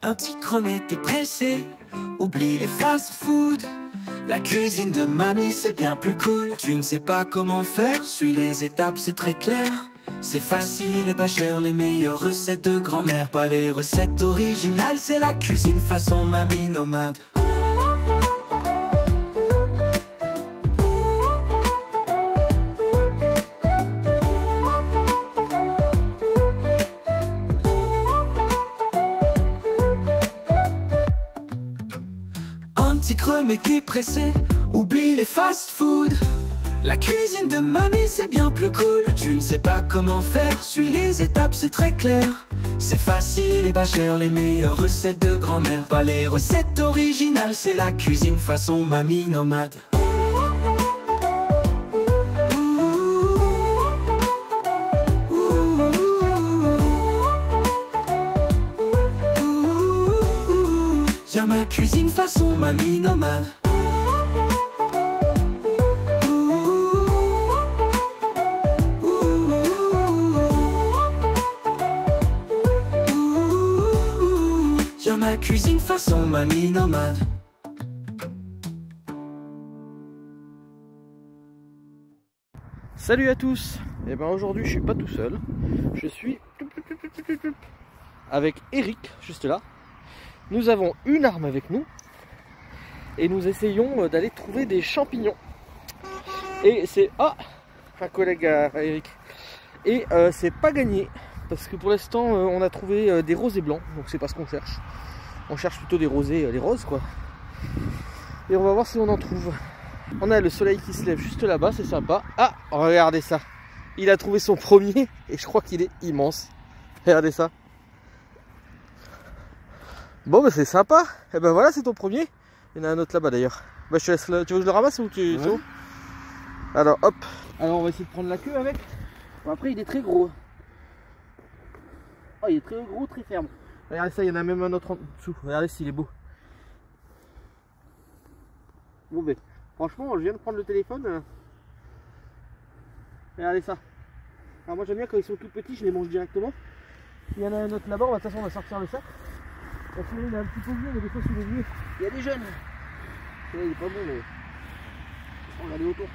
Un petit cremet, t'es pressé, oublie les fast-food. La cuisine de mamie c'est bien plus cool. Tu ne sais pas comment faire, suis les étapes c'est très clair. C'est facile et pas cher, les meilleures recettes de grand-mère. Pas les recettes originales, c'est la cuisine façon mamie nomade. Un petit cremet qui est pressé, oublie les fast-food. La cuisine de mamie c'est bien plus cool. Tu ne sais pas comment faire, suis les étapes c'est très clair. C'est facile et pas cher, les meilleures recettes de grand-mère. Pas les recettes originales, c'est la cuisine façon mamie nomade. J'ai ma cuisine façon mamie nomade. J'ai ma cuisine façon mamie nomade. Salut à tous. Et ben aujourd'hui je suis pas tout seul. Je suis avec Eric juste là. Nous avons une arme avec nous et nous essayons d'aller trouver des champignons. Et c'est un collègue à Eric. Et c'est pas gagné parce que pour l'instant on a trouvé des rosés blancs, donc c'est pas ce qu'on cherche. On cherche plutôt des rosés, les roses quoi. Et on va voir si on en trouve. On a le soleil qui se lève juste là-bas, c'est sympa. Ah, regardez ça. Il a trouvé son premier et je crois qu'il est immense. Regardez ça. Bon bah c'est sympa. Et ben voilà, c'est ton premier. Il y en a un autre là-bas d'ailleurs. Bah je te laisse là. Tu veux que je le ramasse ou tu... Ouais. Alors hop. Alors on va essayer de prendre la queue avec. Bon, après il est très gros. Oh il est très gros, très ferme. Regardez ça, il y en a même un autre en dessous. Regardez s'il est beau. Bon ben, franchement je viens de prendre le téléphone. Regardez ça. Alors moi j'aime bien quand ils sont tout petits, je les mange directement. Il y en a un autre là-bas, de toute façon on va sortir le sac. Parce que il est un petit peu vieux, mais des fois sous les vieux. Il y a des jeunes. Là, il est pas bon mais. On va aller autour.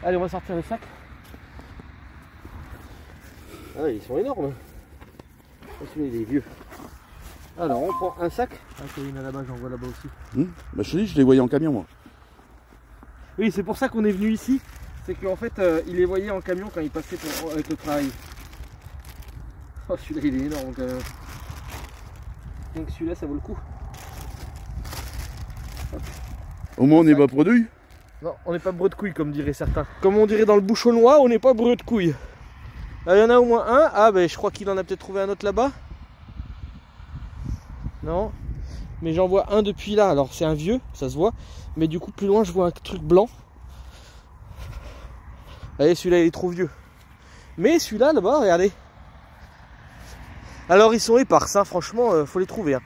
Allez, on va sortir le sac. Ah ils sont énormes. Celui-là il est vieux. Alors on prend un sac. Ah il y en a là-bas, j'en vois là-bas aussi. Bah je te dis, je les voyais en camion moi. Oui c'est pour ça qu'on est venu ici. C'est qu'en fait il les voyait en camion quand il passait avec le travail. Oh celui-là il est énorme quand même. Donc celui-là ça vaut le coup. Hop. Au moins on n'est pas produit. Non on n'est pas breu de couilles comme diraient certains. Comme on dirait dans le bouchonnois, on n'est pas breu de couilles. Là il y en a au moins un. Ah ben je crois qu'il en a peut-être trouvé un autre là-bas. Non. Mais j'en vois un depuis là. Alors c'est un vieux, ça se voit. Mais du coup plus loin je vois un truc blanc. Allez celui-là il est trop vieux. Mais celui-là là-bas regardez. Alors ils sont éparses hein, franchement faut les trouver hein.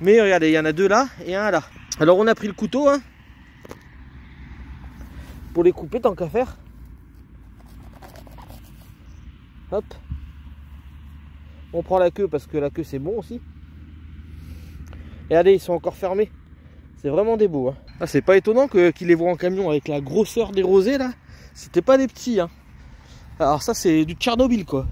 Mais regardez il y en a deux là et un là. Alors on a pris le couteau hein, pour les couper tant qu'à faire. Hop. On prend la queue parce que la queue c'est bon aussi. Regardez ils sont encore fermés. C'est vraiment des beaux hein. Ah, c'est pas étonnant qu'ils les voient en camion avec la grosseur des rosés là. C'était pas des petits hein. Alors ça c'est du Tchernobyl quoi.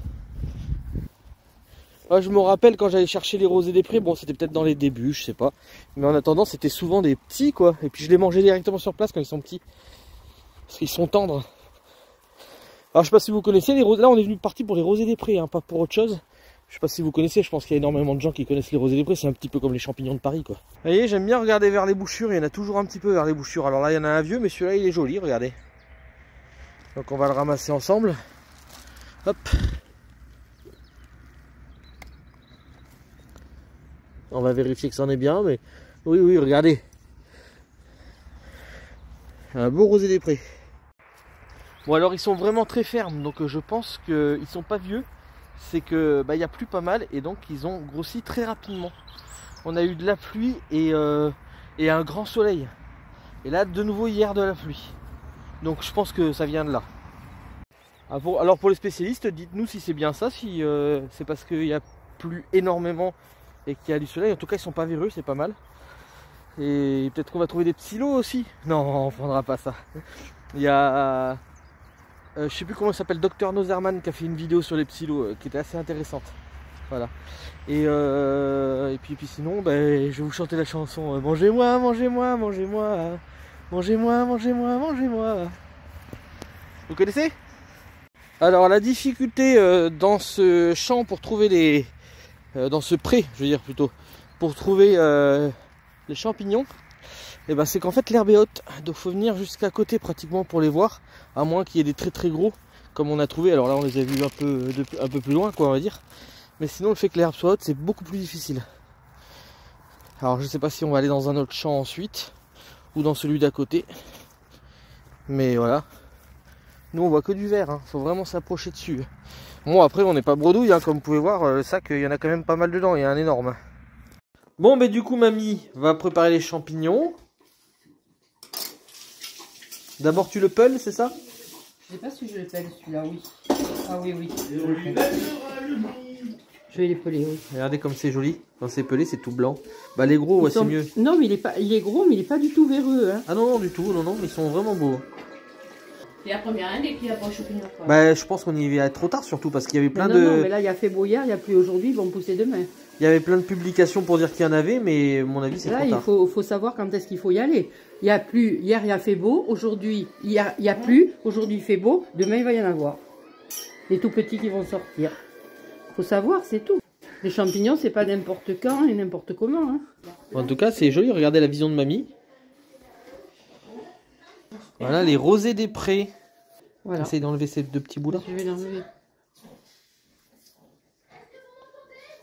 Ah, je me rappelle quand j'allais chercher les rosés des prés, bon c'était peut-être dans les débuts, je sais pas. Mais en attendant c'était souvent des petits quoi. Et puis je les mangeais directement sur place quand ils sont petits. Parce qu'ils sont tendres. Alors je sais pas si vous connaissez les rosés. Là on est venu parti pour les rosés des prés, hein, pas pour autre chose. Je sais pas si vous connaissez, je pense qu'il y a énormément de gens qui connaissent les rosés des prés. C'est un petit peu comme les champignons de Paris quoi. Vous voyez j'aime bien regarder vers les bouchures, il y en a toujours un petit peu vers les bouchures. Alors là il y en a un vieux mais celui-là il est joli, regardez. Donc on va le ramasser ensemble. Hop. On va vérifier que ça en est bien, mais oui, oui, regardez. Un beau rosé des prés. Bon, alors ils sont vraiment très fermes, donc je pense qu'ils sont pas vieux. C'est que il y a plu pas mal et donc ils ont grossi très rapidement. On a eu de la pluie et un grand soleil. Et là, de nouveau hier de la pluie. Donc je pense que ça vient de là. Alors pour les spécialistes, dites-nous si c'est bien ça, si c'est parce qu'il y a plu énormément et qu'il y a du soleil. En tout cas, ils sont pas véreux, c'est pas mal. Et peut-être qu'on va trouver des psyllos aussi. Non, on prendra pas ça. Il y a, je sais plus comment il s'appelle, Dr Nozerman qui a fait une vidéo sur les psyllos qui était assez intéressante. Voilà. Et puis sinon, ben, je vais vous chanter la chanson Mangez-moi, mangez-moi, mangez-moi, mangez-moi, mangez-moi, mangez-moi. Vous connaissez? Alors la difficulté dans ce champ pour trouver les... dans ce pré, je veux dire plutôt, pour trouver les champignons, et ben c'est qu'en fait l'herbe est haute, donc faut venir jusqu'à côté pratiquement pour les voir, à moins qu'il y ait des très très gros comme on a trouvé. Alors là on les a vus un peu plus loin quoi on va dire, mais sinon le fait que l'herbe soit haute c'est beaucoup plus difficile. Alors je sais pas si on va aller dans un autre champ ensuite ou dans celui d'à côté, mais voilà, nous on voit que du vert, hein. Faut vraiment s'approcher dessus. Bon après on n'est pas bredouille hein, comme vous pouvez voir, le sac il y en a quand même pas mal dedans, il y a un énorme. Bon mais du coup mamie va préparer les champignons. D'abord tu le pelles, c'est ça? Je sais pas si je le pèle celui-là, oui. Ah oui, oui. Je vais les peler, oui. Regardez comme c'est joli, quand c'est pelé c'est tout blanc. Bah les gros ouais, c'est mieux. Non mais il est gros mais il est pas du tout véreux. Hein. Ah non, non du tout, non, non, ils sont vraiment beaux. Et la première année qu'il n'y a pas de champignons. Bah je pense qu'on y va trop tard surtout parce qu'il y avait plein de... Non, mais là il y a fait beau hier, il n'y a plus aujourd'hui, ils vont pousser demain. Il y avait plein de publications pour dire qu'il y en avait, mais à mon avis c'est trop tard. Là il faut savoir quand est-ce qu'il faut y aller. Il y a plus, hier il y a fait beau, aujourd'hui il y a plus, aujourd'hui il fait beau, demain il va y en avoir. Les tout petits qui vont sortir. Il faut savoir, c'est tout. Les champignons c'est pas n'importe quand et n'importe comment. Hein. En tout cas c'est joli, regardez la vision de mamie. Voilà les rosés des prés. Voilà. Essaye d'enlever ces deux petits bouts là. Je vais l'enlever.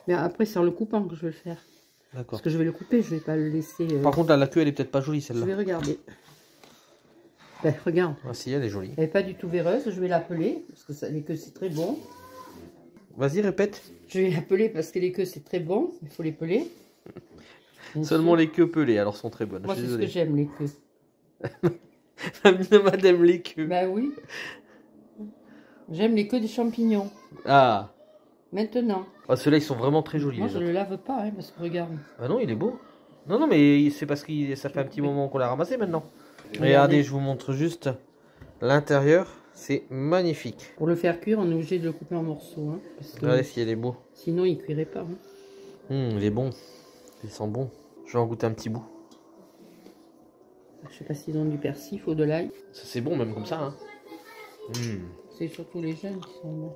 Mais après c'est en le coupant que je vais le faire. D'accord. Parce que je vais le couper, je vais pas le laisser. Par contre là la queue elle est peut-être pas jolie celle-là. Je vais regarder. Ben, regarde. Ah si elle est jolie. Elle est pas du tout véreuse, je vais l'appeler parce que les queues c'est très bon. Vas-y répète. Je vais l'appeler parce que les queues c'est très bon, il faut les peler. Seulement les queues pelées alors sont très bonnes. Moi c'est ce que j'aime les queues. Madame les queues. Bah oui. J'aime les queues des champignons. Ah. Maintenant. Ah, ceux-là ils sont vraiment très jolis. Moi je le lave pas hein, parce que regarde. Ah non il est beau. Non non mais c'est parce que ça fait un petit moment qu'on l'a ramassé maintenant. Regardez je vous montre juste l'intérieur. C'est magnifique. Pour le faire cuire on est obligé de le couper en morceaux. Hein, parce que regardez si il est beau. Sinon il cuirait pas. Hein. Il est bon. Il sent bon. Je vais en goûter un petit bout. Je sais pas s'ils ont du persil, il faut de l'ail. C'est bon même comme ça. Hein. C'est surtout les jeunes qui sont bons.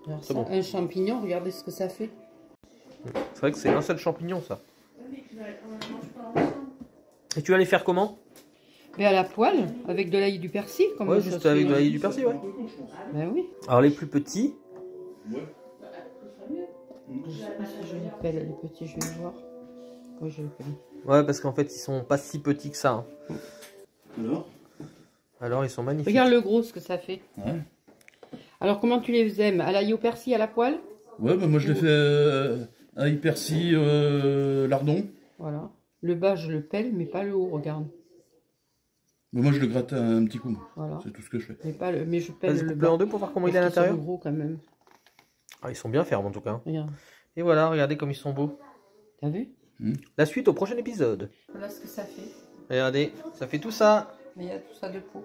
Alors ça, bon. Un champignon, regardez ce que ça fait. C'est vrai que c'est un seul champignon ça. Et tu vas les faire comment? Mais à la poêle, avec de l'ail et du persil. Comme ouais, juste avec de l'ail et du persil, ouais. Ben oui. Alors les plus petits. Je sais pas si je les pèle, les petits, je vais voir. Oui, je les pèle. Ouais, parce qu'en fait, ils sont pas si petits que ça. Hein. Alors, ils sont magnifiques. Regarde le gros, ce que ça fait. Ouais. Alors, comment tu les aimes? À l'ail au persil, à la poêle? Ouais, bah moi je les fais ail, persil, lardon. Voilà. Le bas, je le pèle, mais pas le haut, regarde. Bah moi je le gratte un petit coup. Voilà. C'est tout ce que je fais. Mais je pèle le bas. En deux pour voir comment il est à l'intérieur. Ils sont gros quand même. Ah, ils sont bien fermes en tout cas. Regarde. Et voilà, regardez comme ils sont beaux. T'as vu? La suite au prochain épisode. Voilà ce que ça fait. Regardez, ça fait tout ça. Mais il y a tout ça de peau.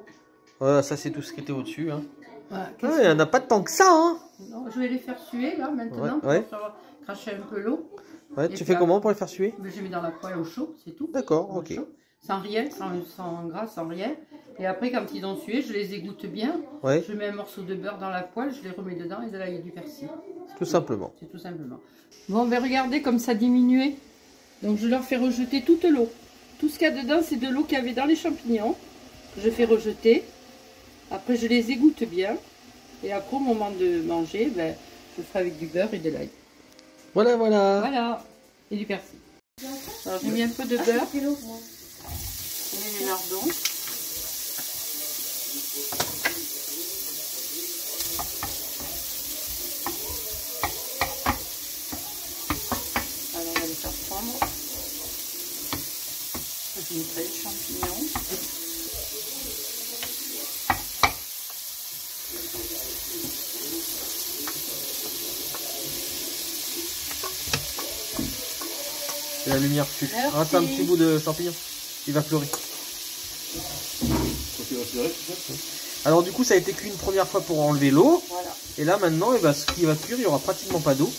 Voilà, ça c'est tout ce qui était au-dessus. Hein. Ouais, Il n'y en a pas tant que ça. Hein. Non, je vais les faire suer là maintenant pour faire cracher un peu l'eau. Ouais, tu fais comment pour les faire suer? Je les mets dans la poêle au chaud, c'est tout. D'accord, ok. Sans rien, sans gras, sans rien. Et après, quand ils ont sué, je les égoutte bien. Ouais. Je mets un morceau de beurre dans la poêle, je les remets dedans et de l'ail et du persil. Tout simplement. C'est tout simplement. Bon, ben regardez comme ça a diminué. Donc je leur fais rejeter toute l'eau. Tout ce qu'il y a dedans, c'est de l'eau qu'il y avait dans les champignons. Je fais rejeter. Après, je les égoutte bien. Et après, au moment de manger, ben, je ferai avec du beurre et de l'ail. Voilà, voilà. Voilà. Et du persil. Alors, j'ai mis un peu de beurre. Je mets les lardons. Alors, on va les faire prendre. Je mettrai les champignons. Et la lumière dessus. Merci. Rate un petit bout de champignon. Il va pleurer. Alors du coup ça a été cuit une première fois pour enlever l'eau. Voilà. Et là maintenant, ce qui va cuire, il n'y aura pratiquement pas d'eau.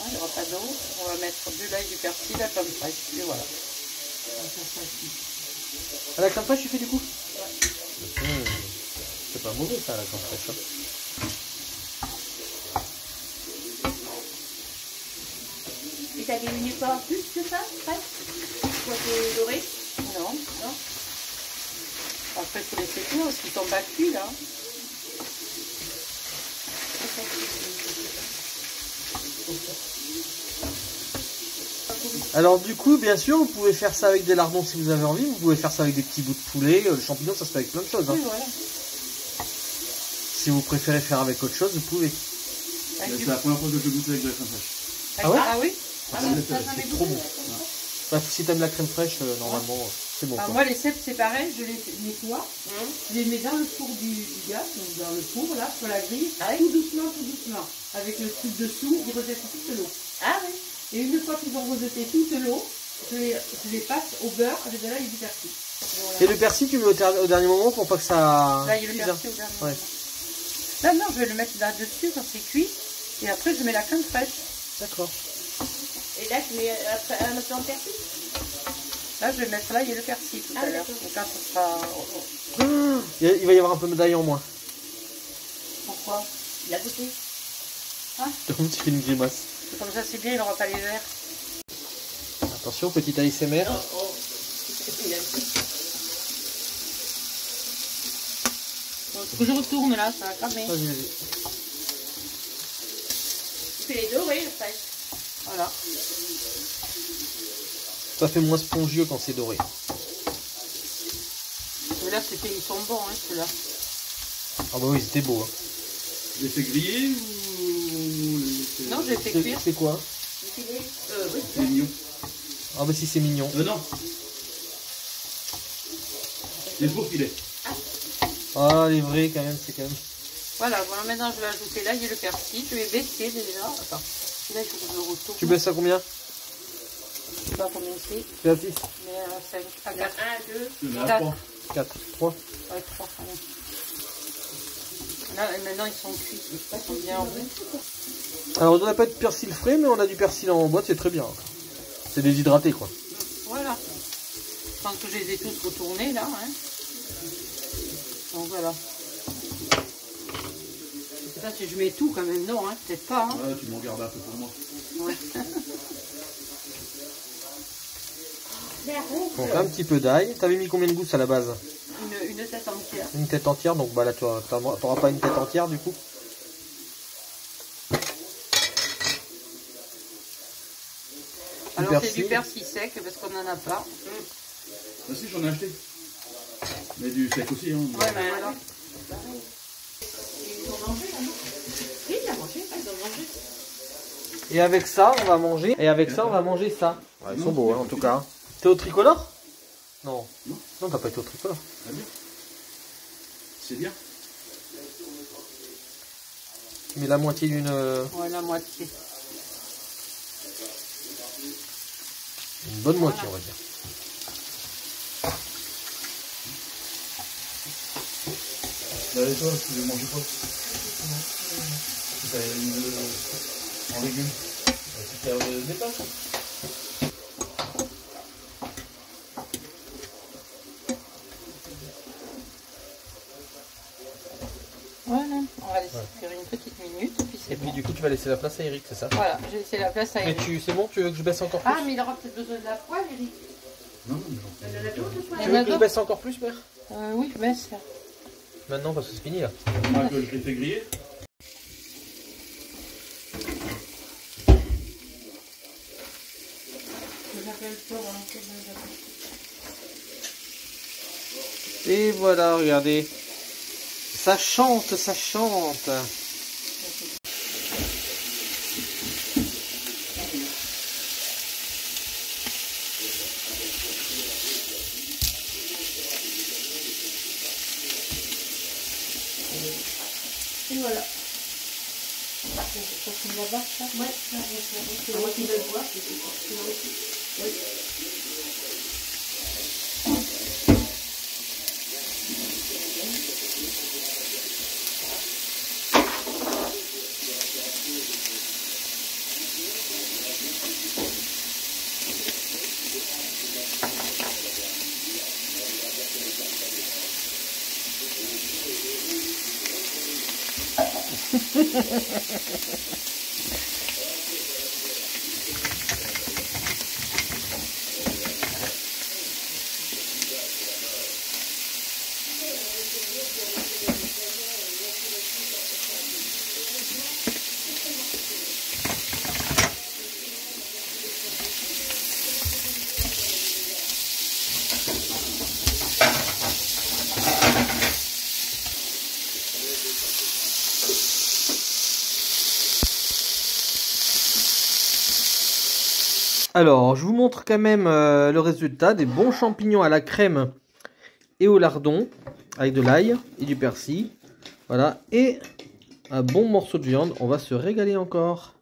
Il n'y aura pas d'eau. On va mettre de l'ail, du persil, la crème fraîche. Et voilà. À la crème fraîche tu fais du coup? C'est pas mauvais ça la crème fraîche. Et ça diminue pas plus que ça, presque? Quand c'est doré? Non, non. Après, il faut laisser cuire parce qu'ils sont pas cuits là. Alors du coup, bien sûr, vous pouvez faire ça avec des lardons si vous avez envie. Vous pouvez faire ça avec des petits bouts de poulet. Le champignon, ça se fait avec plein de choses. Hein. Oui, voilà. Si vous préférez faire avec autre chose, vous pouvez. C'est la première fois que je goûte avec de la crème fraîche. Ah ouais? Ah oui. C'est trop bon. Bah, si t'aimes la crème fraîche, normalement, c'est bon. Alors Quoi. moi, les cèpes, c'est pareil. Je les nettoie. Je les mets dans le four du gaz, donc dans le four, là, sur la grille. Tout doucement, tout doucement. Avec le truc dessous, ils rejettent toute l'eau. Ah oui. Et une fois qu'ils ont rejeté toute l'eau, je les passe au beurre avec de l'ail et du persil. Et le persil, tu le mets au dernier moment pour pas que ça. Là, il y a le cuise, persil hein. au dernier Ouais. moment. Là, non, je vais le mettre là-dessus quand c'est cuit. Et après, je mets la crème fraîche. D'accord. Et là, tu mets un peu en persil? Là, je vais mettre là, il y a le persil tout à l'heure. d'accord. Donc là, ça sera... Il va y avoir un peu d'ail en moins. Pourquoi? La goûter. Donc tu fais une grimace. Comme ça, c'est bien, il n'aura pas les verres. Attention, petit ASMR. Donc, faut que je retourne là, ça va cramer. Vas-y, vas-y. Tu fais les dorés, après. Voilà. Ça fait moins spongieux quand c'est doré. Mais là, ils sont bons, hein, ceux-là. Ah bah oui, c'était beau. Hein. Les fait griller ou... Non, je les fais cuire. C'est quoi? Le filet. Oui. C'est mignon. Ah bah si c'est mignon. Non. Les beaux filets. Ah les vrais quand même, c'est quand même. Voilà, maintenant, je vais ajouter là, il y a le persil. Je vais baisser déjà. Attends. Et là, il faut que je le retourne. Tu baisses à combien? Je sais pas combien c'est. C'est à 6? Mais à 5, à 4. 1, 2. 4. 4, 3. Ouais, 3, quand même. Là, et maintenant, ils sont cuits. Ils sont bien en roux. Alors on n'a pas de persil frais, mais on a du persil en boîte, c'est très bien. C'est déshydraté quoi. Voilà. Je pense que je les ai tous retournés là. Hein. Donc voilà. Je sais pas si je mets tout quand même. Non, hein, peut-être pas. Hein. Ouais, tu m'en gardes un peu pour moi. Ouais. Donc un petit peu d'ail. T'avais mis combien de gousses à la base? Une tête entière. Une tête entière, donc bah là tu n'auras pas une tête entière du coup. Alors c'est du persil sec parce qu'on n'en a pas. Ah si, j'en ai acheté. Mais du sec aussi. Hein. Ouais, mais voilà. Ils ont mangé, là, non? Oui, il a mangé. Ah, ils ont mangé. Et avec ça, on va manger. Et avec ça, on va manger ça. Ouais, ils sont beaux, hein, en tout cas. T'es au tricolore? Non. Non, t'as pas été au tricolore. Ah bien. C'est bien. Tu mets la moitié d'une. Ouais, la moitié. Une bonne moitié, on va dire. Bah, et toi, tu ne manges pas? T'as en légumes. Tu fais des pâtes? Voilà, on va laisser faire une petite minute et puis c'est Et puis bon. du coup, tu vas laisser la place à Eric, c'est ça? Voilà, j'ai laissé la place à Mais Eric. c'est bon, tu veux que je baisse encore plus? Ah, mais il aura peut-être besoin de la poêle, Eric. Non, non, Il y en a d'autres, toi? Tu veux que je baisse encore plus, mère? Oui, je baisse. Maintenant, parce que c'est fini là. Ah, que je l'ai fait griller? Et voilà, regardez. Ça chante, ça chante. Et voilà. là-bas, ça. Ouais, c'est moi qui veux le voir, c'est pas. Oui. Alors, je vous montre quand même le résultat des bons champignons à la crème et au lardon, avec de l'ail et du persil. Voilà, et un bon morceau de viande, on va se régaler encore.